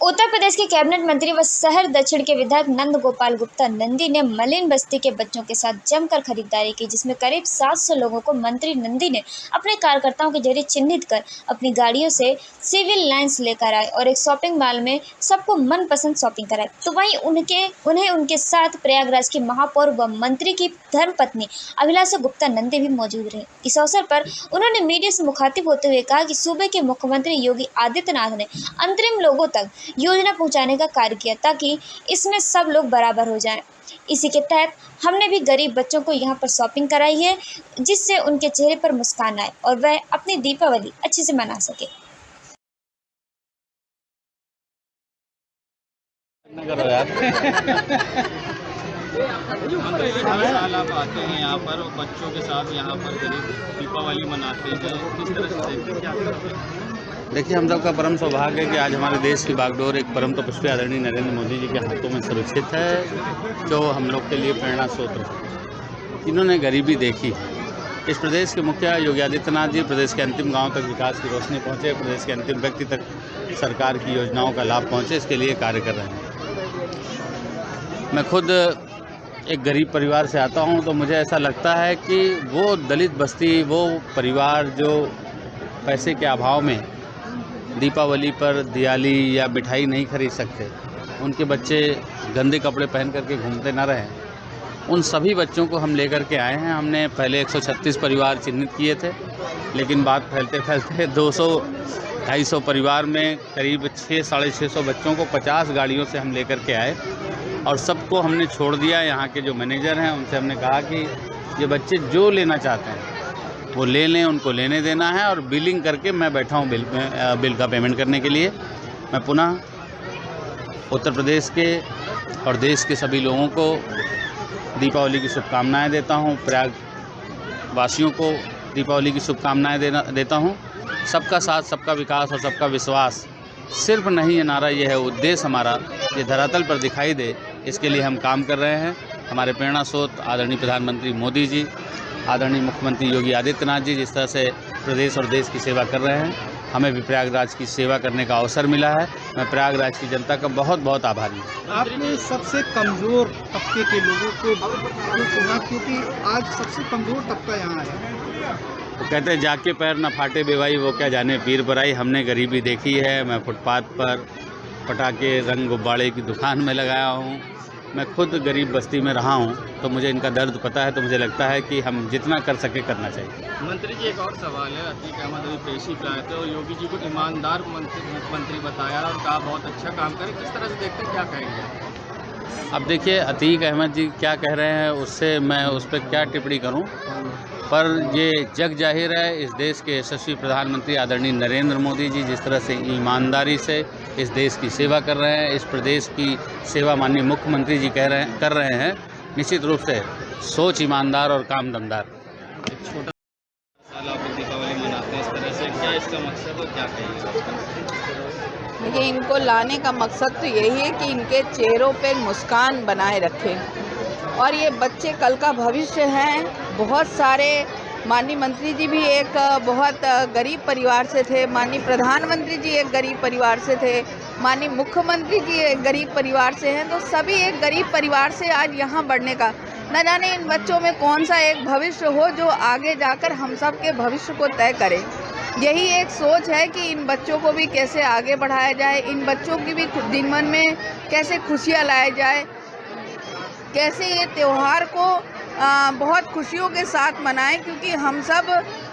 उत्तर प्रदेश के कैबिनेट मंत्री व शहर दक्षिण के विधायक नंद गोपाल गुप्ता नंदी ने मलिन बस्ती के बच्चों के साथ जमकर खरीदारी की, जिसमें करीब 700 लोगों को मंत्री नंदी ने अपने कार्यकर्ताओं के जरिए चिन्हित कर अपनी गाड़ियों से सिविल लाइन्स लेकर आए और एक शॉपिंग मॉल में सबको मनपसंद शॉपिंग कराई। तो वहीं उन्हें उनके साथ प्रयागराज की महापौर व मंत्री की धर्मपत्नी अभिलाषा गुप्ता नंदी भी मौजूद रही। इस अवसर पर उन्होंने मीडिया से मुखातिब होते हुए कहा कि सूबे के मुख्यमंत्री योगी आदित्यनाथ ने अंतरिम लोगों तक योजना पहुंचाने का कार्य किया ताकि इसमें सब लोग बराबर हो जाएं। इसी के तहत हमने भी गरीब बच्चों को यहां पर शॉपिंग कराई है, जिससे उनके चेहरे पर मुस्कान आए और वह अपनी दीपावली अच्छे से मना सके। साल आप आते हैं यहाँ पर और बच्चों के साथ यहाँ पर गरीब दीपावली मनाते हैं, किस तरह से देखते हैं, क्या करते हैं? देखिए, हम सबका परम सौभाग्य है कि आज हमारे देश की बागडोर एक परम तपस्वी आदरणीय नरेंद्र मोदी जी के हाथों में सुरक्षित है, जो हम लोग के लिए प्रेरणा स्रोत है। इन्होंने गरीबी देखी। इस प्रदेश के मुखिया योगी आदित्यनाथ जी प्रदेश के अंतिम गांव तक विकास की रोशनी पहुंचे, प्रदेश के अंतिम व्यक्ति तक सरकार की योजनाओं का लाभ पहुंचे, इसके लिए कार्य कर रहे हैं। मैं खुद एक गरीब परिवार से आता हूं, तो मुझे ऐसा लगता है कि वो दलित बस्ती, वो परिवार जो पैसे के अभाव में दीपावली पर दिवाली या मिठाई नहीं खरीद सकते, उनके बच्चे गंदे कपड़े पहन करके घूमते ना रहें, उन सभी बच्चों को हम लेकर के आए हैं। हमने पहले 136 परिवार चिन्हित किए थे, लेकिन बात फैलते फैलते 200-250 परिवार में करीब 600-650 बच्चों को 50 गाड़ियों से हम लेकर के आए और सबको हमने छोड़ दिया। यहाँ के जो मैनेजर हैं उनसे हमने कहा कि ये बच्चे जो लेना चाहते हैं वो ले लें, उनको लेने देना है, और बिलिंग करके मैं बैठा हूँ बिल का पेमेंट करने के लिए। मैं पुनः उत्तर प्रदेश के और देश के सभी लोगों को दीपावली की शुभकामनाएं देता हूँ। प्रयाग वासियों को दीपावली की शुभकामनाएं देता हूँ। सबका साथ, सबका विकास और सबका विश्वास सिर्फ नहीं, ये नारा, ये है उद्देश्य हमारा, ये धरातल पर दिखाई दे, इसके लिए हम काम कर रहे हैं। हमारे प्रेरणा स्रोत आदरणीय प्रधानमंत्री मोदी जी, आदरणीय मुख्यमंत्री योगी आदित्यनाथ जी जिस तरह से प्रदेश और देश की सेवा कर रहे हैं, हमें भी प्रयागराज की सेवा करने का अवसर मिला है। मैं प्रयागराज की जनता का बहुत बहुत आभारी हूँ। आपने सबसे कमज़ोर तबके के लोगों को चुना, क्योंकि आज सबसे कमज़ोर तबका यहाँ है। वो कहते हैं जाके पैर न फाटे बेवाई, वो क्या जाने पीर बराई। हमने गरीबी देखी है। मैं फुटपाथ पर पटाखे, रंग गुब्बारे की दुकान में लगाया हूँ। मैं खुद गरीब बस्ती में रहा हूँ, तो मुझे इनका दर्द पता है। तो मुझे लगता है कि हम जितना कर सके करना चाहिए। मंत्री जी, एक और सवाल है। अतीक अहमद अभी पेशी पे आए थे और योगी जी को ईमानदार मुख्यमंत्री बताया और कहा बहुत अच्छा काम करे, किस तरह से देखते हैं, क्या कहेंगे? अब देखिए, अतीक अहमद जी क्या कह रहे हैं, उससे मैं उस पर क्या टिप्पणी करूं, पर ये जग जाहिर है इस देश के यशस्वी प्रधानमंत्री आदरणीय नरेंद्र मोदी जी जिस तरह से ईमानदारी से इस देश की सेवा कर रहे हैं, इस प्रदेश की सेवा माननीय मुख्यमंत्री जी कर रहे हैं, निश्चित रूप से सोच ईमानदार और काम दमदार। एक छोटा साल आप दीपावली मनाते हैं इस तरह से, क्या इसका मकसद और क्या कहेंगे? देखिए, इनको लाने का मकसद तो यही है कि इनके चेहरों पे मुस्कान बनाए रखें, और ये बच्चे कल का भविष्य हैं। बहुत सारे माननीय मंत्री जी भी एक बहुत गरीब परिवार से थे, माननीय प्रधानमंत्री जी एक गरीब परिवार से थे, माननीय मुख्यमंत्री जी एक गरीब परिवार से हैं। तो सभी एक गरीब परिवार से आज यहाँ बढ़ने का, न जाने इन बच्चों में कौन सा एक भविष्य हो जो आगे जाकर हम सब के भविष्य को तय करे। यही एक सोच है कि इन बच्चों को भी कैसे आगे बढ़ाया जाए, इन बच्चों की भी दिन मन में कैसे खुशियाँ लाई जाए, कैसे ये त्यौहार को बहुत खुशियों के साथ मनाएं। क्योंकि हम सब,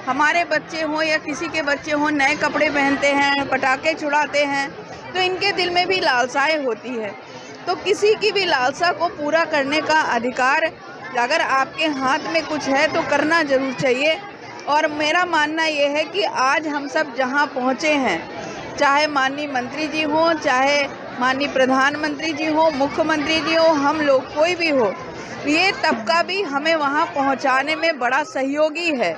हमारे बच्चे हों या किसी के बच्चे हों, नए कपड़े पहनते हैं, पटाखे छुड़ाते हैं, तो इनके दिल में भी लालसाएं होती है। तो किसी की भी लालसा को पूरा करने का अधिकार अगर आपके हाथ में कुछ है तो करना ज़रूर चाहिए। और मेरा मानना ये है कि आज हम सब जहाँ पहुँचे हैं, चाहे माननीय मंत्री जी हों, चाहे माननीय प्रधानमंत्री जी हो, मुख्यमंत्री जी हो, हम लोग कोई भी हो, ये तबका भी हमें वहाँ पहुँचाने में बड़ा सहयोगी है।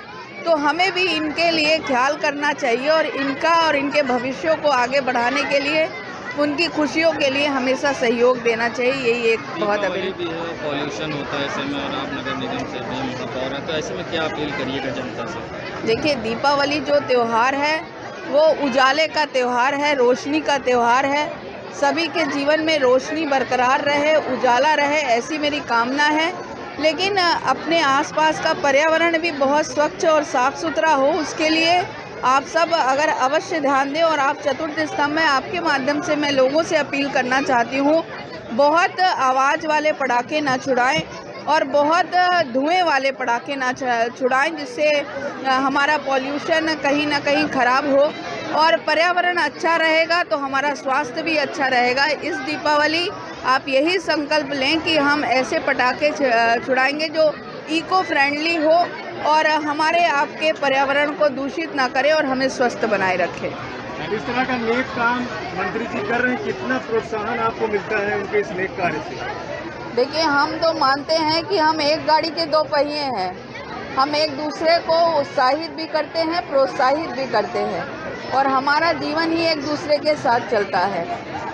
तो हमें भी इनके लिए ख्याल करना चाहिए और इनका और इनके भविष्यों को आगे बढ़ाने के लिए, उनकी खुशियों के लिए हमेशा सहयोग देना चाहिए। यही एक बहुत भी है, पॉल्यूशन होता है ऐसे में, और आप नगर निगम से भी महापौर हैं, तो ऐसे में क्या अपील करिएगा जनता से? देखिए, दीपावली जो त्यौहार है वो उजाले का त्यौहार है, रोशनी का त्यौहार है। सभी के जीवन में रोशनी बरकरार रहे, उजाला रहे, ऐसी मेरी कामना है। लेकिन अपने आसपास का पर्यावरण भी बहुत स्वच्छ और साफ़ सुथरा हो, उसके लिए आप सब अगर अवश्य ध्यान दें। और आप चतुर्थ स्तंभ में, आपके माध्यम से मैं लोगों से अपील करना चाहती हूँ, बहुत आवाज़ वाले पटाखे ना छुड़ाएं और बहुत धुएं वाले पटाखे ना छुड़ाएं, जिससे हमारा पॉल्यूशन कहीं ना कहीं ख़राब हो और पर्यावरण अच्छा रहेगा तो हमारा स्वास्थ्य भी अच्छा रहेगा। इस दीपावली आप यही संकल्प लें कि हम ऐसे पटाखे छुड़ाएंगे जो इको फ्रेंडली हो और हमारे आपके पर्यावरण को दूषित ना करे और हमें स्वस्थ बनाए रखे। इस तरह का नेक काम मंत्री जी कर रहे हैं, कितना प्रोत्साहन आपको मिलता है उनके इस नेक कार्य से? देखिए, हम तो मानते हैं कि हम एक गाड़ी के दो पहिए हैं। हम एक दूसरे को उत्साहित भी करते हैं, प्रोत्साहित भी करते हैं और हमारा जीवन ही एक दूसरे के साथ चलता है।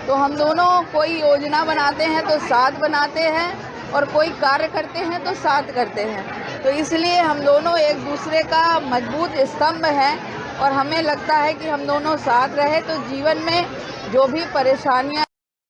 तो हम दोनों कोई योजना बनाते हैं तो साथ बनाते हैं और कोई कार्य करते हैं तो साथ करते हैं। तो इसलिए हम दोनों एक दूसरे का मजबूत स्तंभ हैं और हमें लगता है कि हम दोनों साथ रहे तो जीवन में जो भी परेशानियां